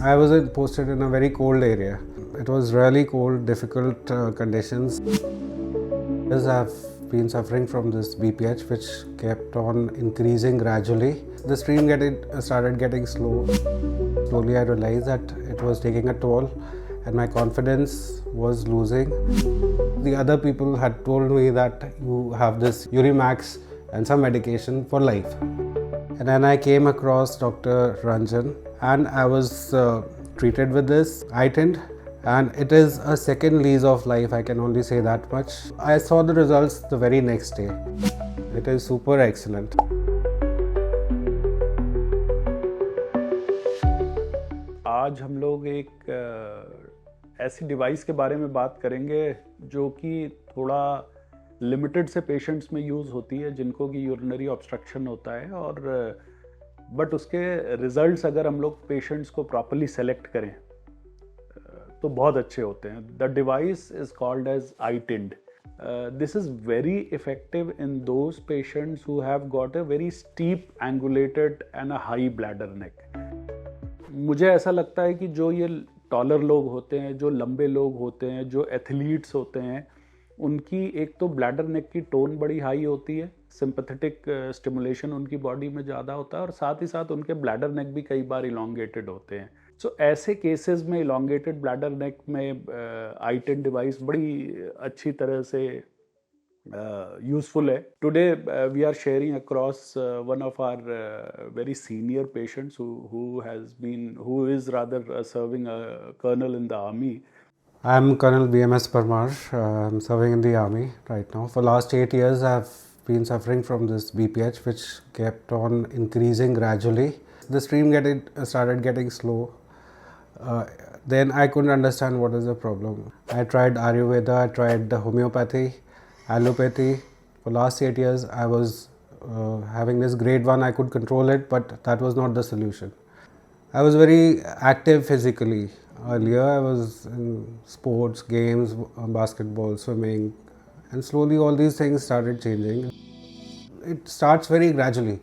I was posted in a very cold area. It was really cold, difficult conditions. As I've been suffering from this BPH, which kept on increasing gradually. The stream started getting slow. Slowly I realized that it was taking a toll and my confidence was losing. The other people had told me that you have this Urimax and some medication for life. And then I came across Dr. Ranjan and I was treated with this iTind, and it is a second lease of life, I can only say that much. I saw the results the very next day. It is super excellent. आज हम लोग एक ऐसी device के बारे में बात करेंगे जो कि थोड़ा लिमिटेड से पेशेंट्स में यूज़ होती है जिनको कि यूरिनरी ऑब्स्ट्रक्शन होता है, और बट उसके रिजल्ट्स अगर हम लोग पेशेंट्स को प्रॉपरली सेलेक्ट करें तो बहुत अच्छे होते हैं. The device is called as iTind. This is very effective in those patients who have got a very steep angulated and a high bladder neck. मुझे ऐसा लगता है कि जो ये टॉलर लोग होते हैं, जो लंबे लोग होते हैं, जो एथलीट्स होते हैं, उनकी एक तो ब्लैडर नेक की टोन बड़ी हाई होती है, सिंपैथेटिक स्टिमुलेशन उनकी बॉडी में ज़्यादा होता है, और साथ ही साथ उनके ब्लैडर नेक भी कई बार इलॉन्गेटेड होते हैं. सो ऐसे केसेस में इलॉन्गेटेड ब्लैडर नेक में iTind डिवाइस बड़ी अच्छी तरह से useful है. Today we are sharing across one of our very senior patients who is rather serving a colonel in the army. I am Colonel BMS Parmar. I'm serving in the army right now. For last 8 years, I've been suffering from this BPH, which kept on increasing gradually. The stream started getting slow. Then I couldn't understand what is the problem. I tried Ayurveda, I tried the homeopathy, allopathy. For last 8 years, I was having this grade 1. I could control it, but that was not the solution. I was very active physically. Earlier, I was in sports, games, basketball, swimming, and slowly all these things started changing. It starts very gradually.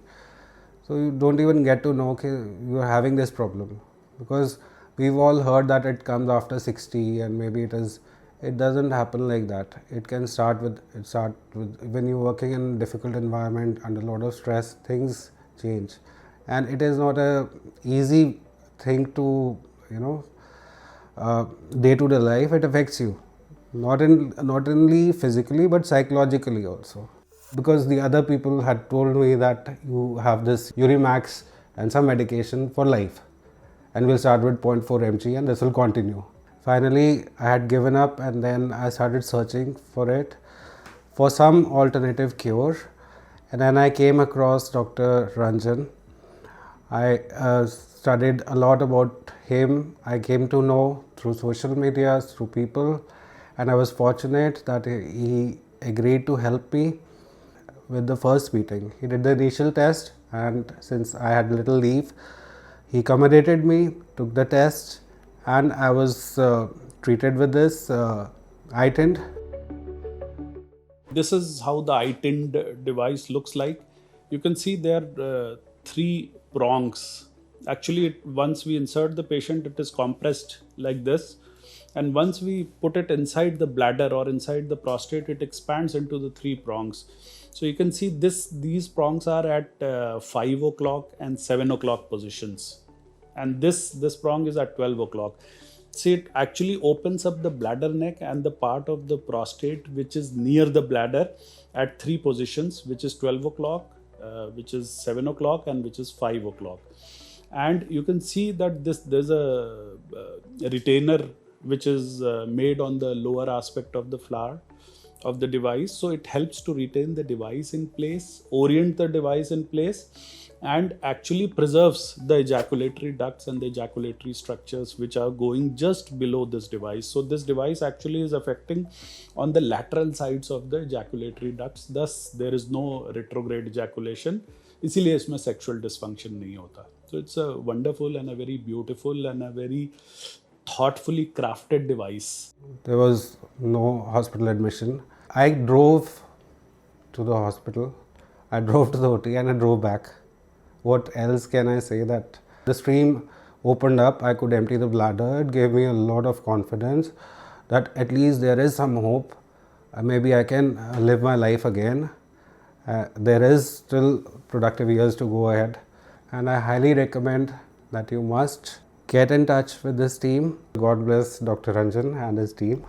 So you don't even get to know you are having this problem, because we've all heard that it comes after 60 and maybe it doesn't happen like that. It can start with when you're working in a difficult environment under a lot of stress, things change, and it is not a easy thing to day-to-day life. It affects you not only physically but psychologically also, because the other people had told me that you have this Urimax and some medication for life, and we'll start with 0.4 mg and this will continue. Finally, I had given up, and then I started searching for some alternative cure, and then I came across Dr. Ranjan. I studied a lot about him. I came to know through social media, through people, and I was fortunate that he agreed to help me with the first meeting. He did the initial test, and since I had little leave, he accommodated me, took the test, and I was treated with this iTind. This is how the iTind device looks like. You can see there are 3 prongs. Actually, once we insert the patient, it is compressed like this, and once we put it inside the bladder or inside the prostate, it expands into the 3 prongs. So you can see these prongs are at 5 o'clock and 7 o'clock positions, and this prong is at 12 o'clock. See, it actually opens up the bladder neck and the part of the prostate which is near the bladder at 3 positions, which is 12 o'clock, which is 7 o'clock, and which is 5 o'clock. And you can see that there's a retainer which is made on the lower aspect of the flower of the device. So it helps to retain the device in place, orient the device in place, and actually preserves the ejaculatory ducts and the ejaculatory structures which are going just below this device. So this device actually is affecting on the lateral sides of the ejaculatory ducts. Thus there is no retrograde ejaculation. इसीलिए इसमें sexual dysfunction नहीं होता. So it's a wonderful and a very beautiful and a very thoughtfully crafted device. There was no hospital admission. I drove to the hospital, I drove to the OT, and I drove back. What else can I say? That the stream opened up. I could empty the bladder. It gave me a lot of confidence that at least there is some hope. Maybe I can live my life again. There is still productive years to go ahead, and I highly recommend that you must get in touch with this team. God bless Dr. Ranjan and his team.